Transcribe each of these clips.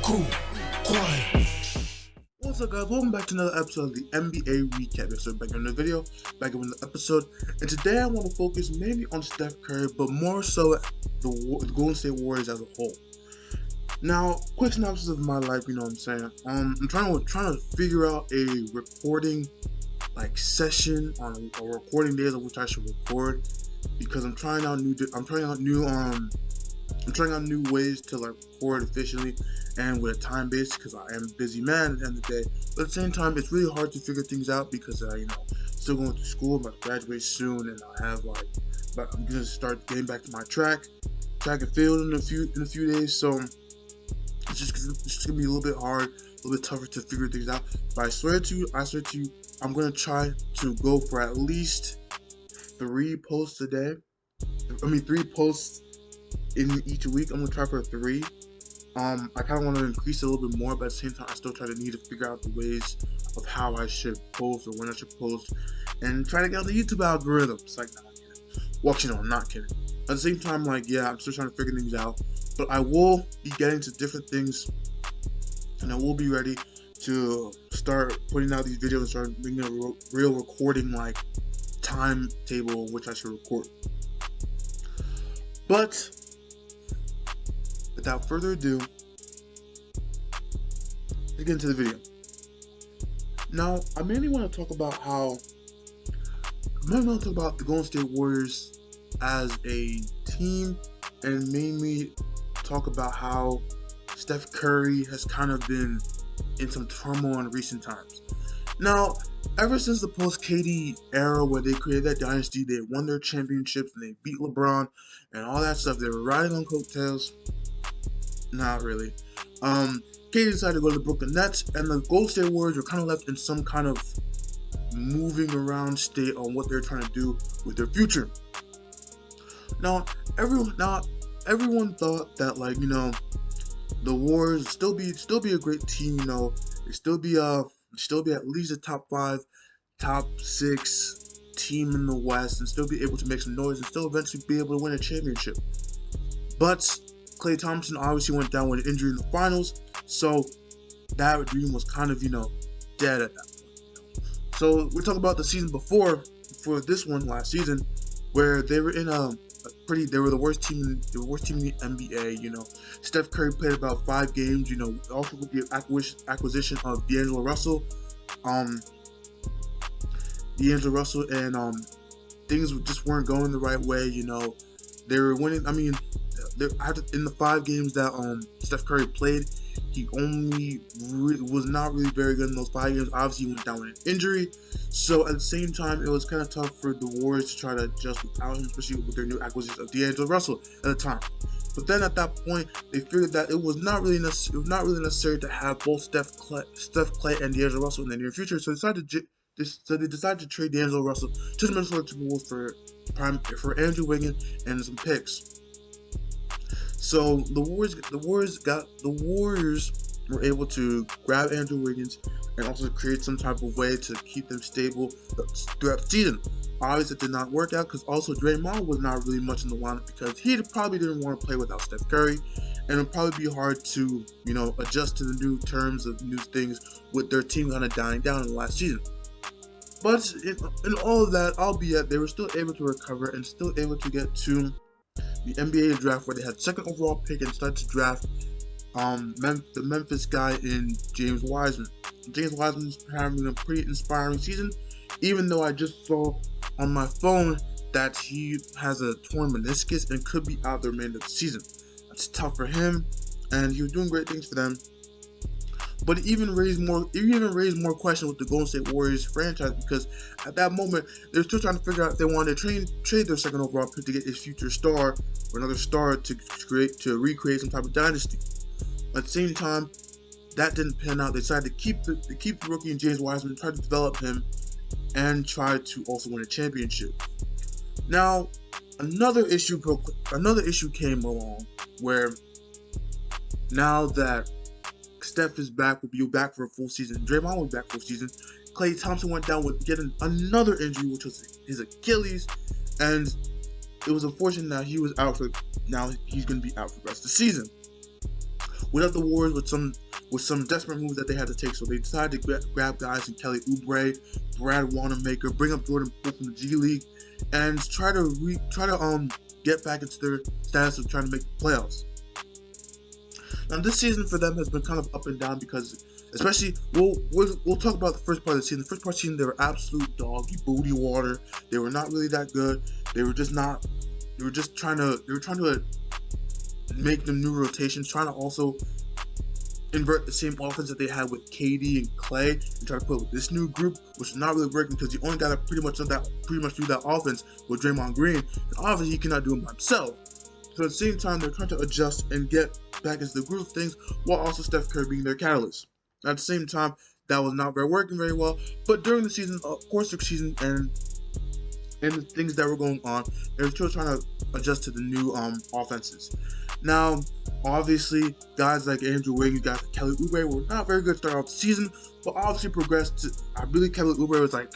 Cool, quiet. What's up, guys? Welcome back to another episode of the NBA Recap. So back in the video, back in the episode, and today I want to focus mainly on Steph Curry, but more so the Golden State Warriors as a whole. Now, quick synopsis of my life. You know what I'm saying? I'm trying to figure out a recording session on a recording days of which I should record, because I'm trying out new ways to record efficiently and with a time base, because I am a busy man at the end of the day. But at the same time, it's really hard to figure things out because still going to school. I'm about to graduate soon, and I have but I'm gonna start getting back to my track and field in a few days. So it's just gonna be a little bit hard, a little bit tougher to figure things out. But I swear to you, I'm gonna try to go for at least 3 posts a day. 3 posts in each week. I'm gonna try for 3. I kind of want to increase it a little bit more, but at the same time, I still need to figure out the ways of how I should post or when I should post, and try to get on the YouTube algorithm. It's like, no, I'm kidding. Well, actually, no, I'm not kidding. At the same time, I'm still trying to figure things out, but I will be getting to different things, and I will be ready to start putting out these videos and start making a real recording timetable which I should record. But without further ado, let's get into the video. Now, I mainly want to talk about the Golden State Warriors as a team, and mainly talk about how Steph Curry has kind of been in some turmoil in recent times. Now, ever since the post-KD era where they created that dynasty, they won their championships and they beat LeBron and all that stuff, they were riding on coattails. Not really. KD decided to go to the Brooklyn Nets, and the Golden State Warriors were kind of left in some kind of moving around state on what they're trying to do with their future. Now, everyone thought that the Warriors still be a great team. They still be at least a top 5, top 6 team in the West, and still be able to make some noise, and still eventually be able to win a championship. But Klay Thompson obviously went down with an injury in the finals, so that dream was kind of dead at that point. So we're talking about the season before this one last season, where they were in they were the worst team in the NBA. Steph Curry played about 5 games. Also with the acquisition of D'Angelo Russell, and things just weren't going the right way. They were winning. In the 5 games that Steph Curry played, he only was not really very good in those 5 games. Obviously, he went down with an injury. So at the same time, it was kind of tough for the Warriors to try to adjust without him, especially with their new acquisition of D'Angelo Russell at the time. But then at that point, they figured that it was not really necessary to have both Steph, Klay, and D'Angelo Russell in the near future. So they decided to trade D'Angelo Russell to the Minnesota Timberwolves for Andrew Wiggins and some picks. So the Warriors were able to grab Andrew Wiggins and also create some type of way to keep them stable throughout the season. Obviously, it did not work out because also Draymond was not really much in the lineup because he probably didn't want to play without Steph Curry, and it'd probably be hard to adjust to the new terms of new things with their team kind of dying down in the last season. But in all of that, albeit they were still able to recover and still able to get to the NBA draft, where they had 2nd overall pick and started to draft the Memphis guy in James Wiseman. James Wiseman's having a pretty inspiring season, even though I just saw on my phone that he has a torn meniscus and could be out the remainder of the season. That's tough for him, and he was doing great things for them. But it even raised more questions with the Golden State Warriors franchise, because at that moment they were still trying to figure out if they wanted to trade their 2nd overall pick to get a future star or another star to recreate some type of dynasty. At the same time, that didn't pan out. They decided to keep the rookie in James Wiseman, try to develop him, and try to also win a championship. Now, another issue came along, where now that Steph is back, will be back for a full season, Draymond will be back for a season, Klay Thompson went down with getting another injury, which was his Achilles, and it was unfortunate that he was out now he's going to be out for the rest of the season. without the Warriors with some desperate moves that they had to take. So they decided to grab guys in Kelly Oubre, Brad Wanamaker, bring up Jordan Poole from the G League, and try to get back into their status of trying to make the playoffs. Now this season for them has been kind of up and down because, especially, we'll talk about the first part of the season. The first part of the season, they were absolute doggy booty water. They were not really that good. They were trying to make them new rotations, trying to also invert the same offense that they had with KD and Klay, and try to put with this new group, which is not really working because you only got to pretty much do that offense with Draymond Green, and obviously he cannot do it by himself. So at the same time, they're trying to adjust and get back into the groove of things, while also Steph Curry being their catalyst. At the same time, that was not working very well. But during the season, of course, the season and the things that were going on, they were still trying to adjust to the new offenses. Now, obviously, guys like Andrew Wiggins, guys like Kelly Oubre were not very good to start off the season, but obviously progressed to, I believe Kelly Oubre was like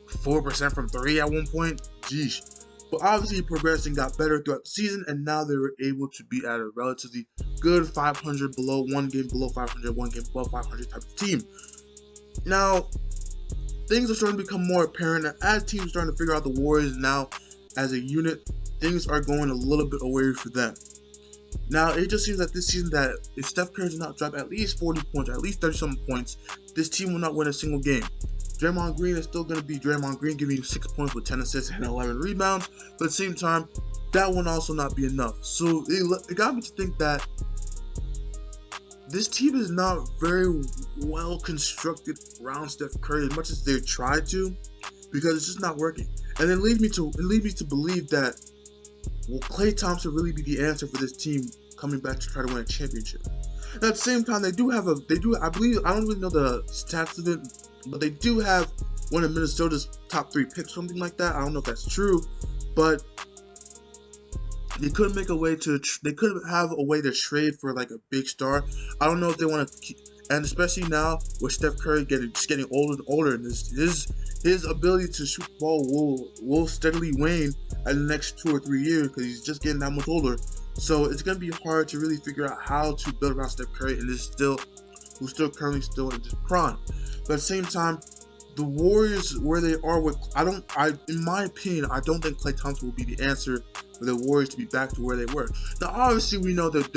4% from 3 at one point. Jeez. But obviously he progressed and got better throughout the season, and now they were able to be at a relatively good 500 below, 1 game below 500, 1 game above 500 type of team. Now, things are starting to become more apparent, and as teams are starting to figure out the Warriors now as a unit, things are going a little bit away for them. Now, it just seems that this season that if Steph Curry does not drop at least 40 points, or at least 30-something points, this team will not win a single game. Draymond Green is still going to be Draymond Green, giving you 6 points with 10 assists and 11 rebounds, but at the same time, that will also not be enough. So it got me to think that this team is not very well constructed around Steph Curry as much as they tried to, because it's just not working. And it leads me to believe that, will Klay Thompson really be the answer for this team coming back to try to win a championship? And at the same time, I believe, I don't really know the stats of it, but they do have one of Minnesota's top 3 picks, something like that. I don't know if that's true, but they could make a way to. They could have a way to trade for like a big star. I don't know if they want to, and especially now with Steph Curry getting older and older, and his ability to shoot the ball will steadily wane in the next 2 or 3 years because he's just getting that much older. So it's gonna be hard to really figure out how to build around Steph Curry, and who's currently still in his prime. But at the same time, the Warriors, where they are with, in my opinion, I don't think Klay Thompson will be the answer for the Warriors to be back to where they were. Now, obviously, we know that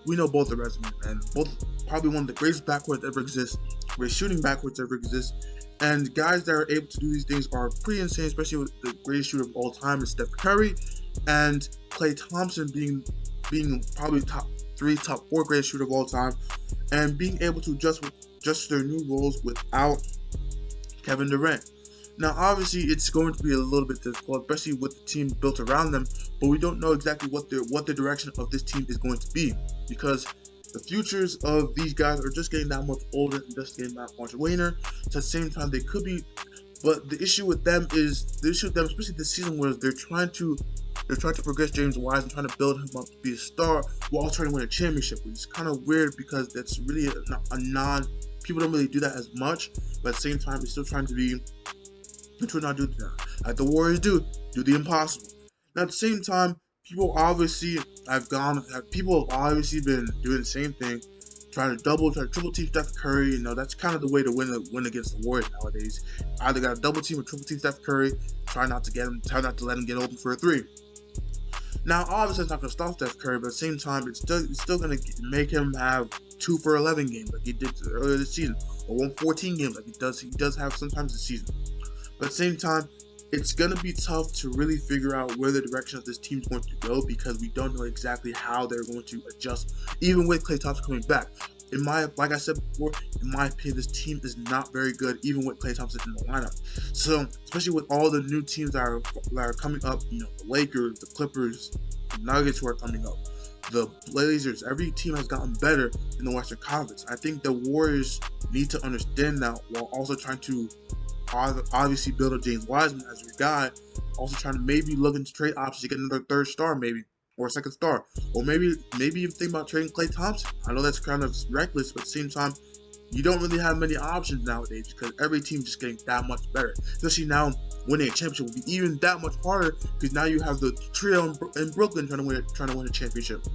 we know both the resumes, and both probably one of the greatest backcourts ever exists, greatest shooting backcourts ever exists, and guys that are able to do these things are pretty insane, especially with the greatest shooter of all time is Steph Curry, and Klay Thompson being probably top 4 greatest shooter of all time, and being able to adjust their new roles without Kevin Durant. Now, obviously, it's going to be a little bit difficult, especially with the team built around them, but we don't know exactly what the direction of this team is going to be, because the futures of these guys are just getting that much older and just getting that much waner. So at the same time, they could be, but the issue with them, especially this season, was they're trying to progress James Wiseman, trying to build him up to be a star while trying to win a championship, which is kind of weird because that's really people don't really do that as much, but at the same time, they're still trying to not do that. Like the Warriors do the impossible. Now at the same time, people have obviously been doing the same thing, trying to triple team Steph Curry. You know, that's kind of the way to win against the Warriors nowadays. Either got to double team or triple team Steph Curry, try not to let him get open for a 3. Now, obviously, it's not going to stop Steph Curry, but at the same time, it's still going to make him have 2 for 11 games like he did earlier this season, or 114 games like he does have sometimes this season. But at the same time, it's going to be tough to really figure out where the direction of this team is going to go, because we don't know exactly how they're going to adjust, even with Klay Thompson coming back. Like I said before, in my opinion, this team is not very good, even with Klay Thompson in the lineup. So, especially with all the new teams that are coming up, you know, the Lakers, the Clippers, the Nuggets who are coming up, the Blazers, every team has gotten better in the Western Conference. I think the Warriors need to understand that, while also trying to obviously build up James Wiseman as your guy, also trying to maybe look into trade options to get another 3rd star, maybe, or a 2nd star, or maybe even think about trading Klay Thompson. I know that's kind of reckless, but at the same time, you don't really have many options nowadays because every team is just getting that much better. Especially now, winning a championship will be even that much harder because now you have the trio in Brooklyn trying to win a championship.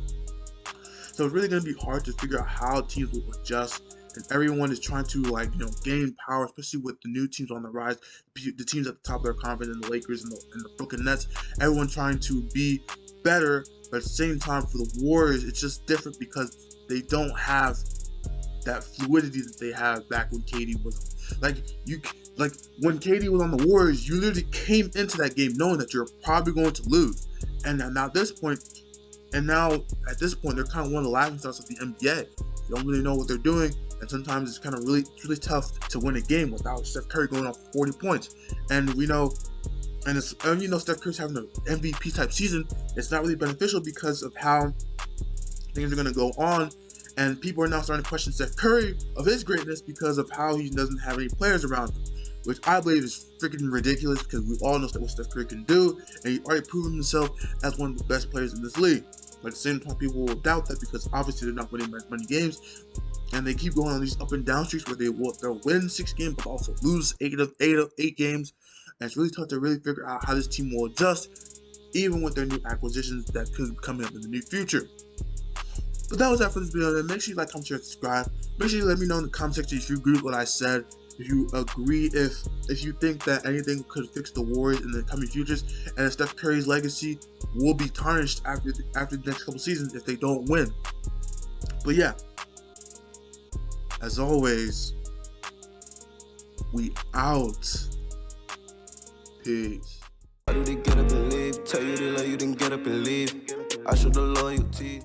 So it's really going to be hard to figure out how teams will adjust. And everyone is trying to, like, gain power, especially with the new teams on the rise, the teams at the top of their conference, and the Lakers and the Brooklyn Nets. Everyone trying to be better, but at the same time, for the Warriors, it's just different because they don't have that fluidity that they have back when KD was when KD was on the Warriors, you literally came into that game knowing that you're probably going to lose. And now at this point, they're kind of one of the laughing stocks of the NBA. They don't really know what they're doing, and sometimes it's kind of really tough to win a game without Steph Curry going off 40 points. And we know, Steph Curry's having an MVP type season. It's not really beneficial because of how things are going to go on, and people are now starting to question Steph Curry of his greatness because of how he doesn't have any players around him, which I believe is freaking ridiculous because we all know what Steph Curry can do, and he's already proven himself as one of the best players in this league. But at the same time, people will doubt that because obviously they're not winning as many games, and they keep going on these up and down streaks where they'll win 6 games but also lose 8 games. And it's really tough to really figure out how this team will adjust, even with their new acquisitions that could be coming up in the near future. But that was that for this video. Make sure you like, comment, share, and subscribe. Make sure you let me know in the comment section if you agree with what I said. If you agree, if you think that anything could fix the Warriors in the coming futures, and if Steph Curry's legacy will be tarnished after the next couple seasons if they don't win. But yeah, as always, we out. Peace. Why do they get up and leave? Tell you they love you, then get up and leave. I show the loyalty.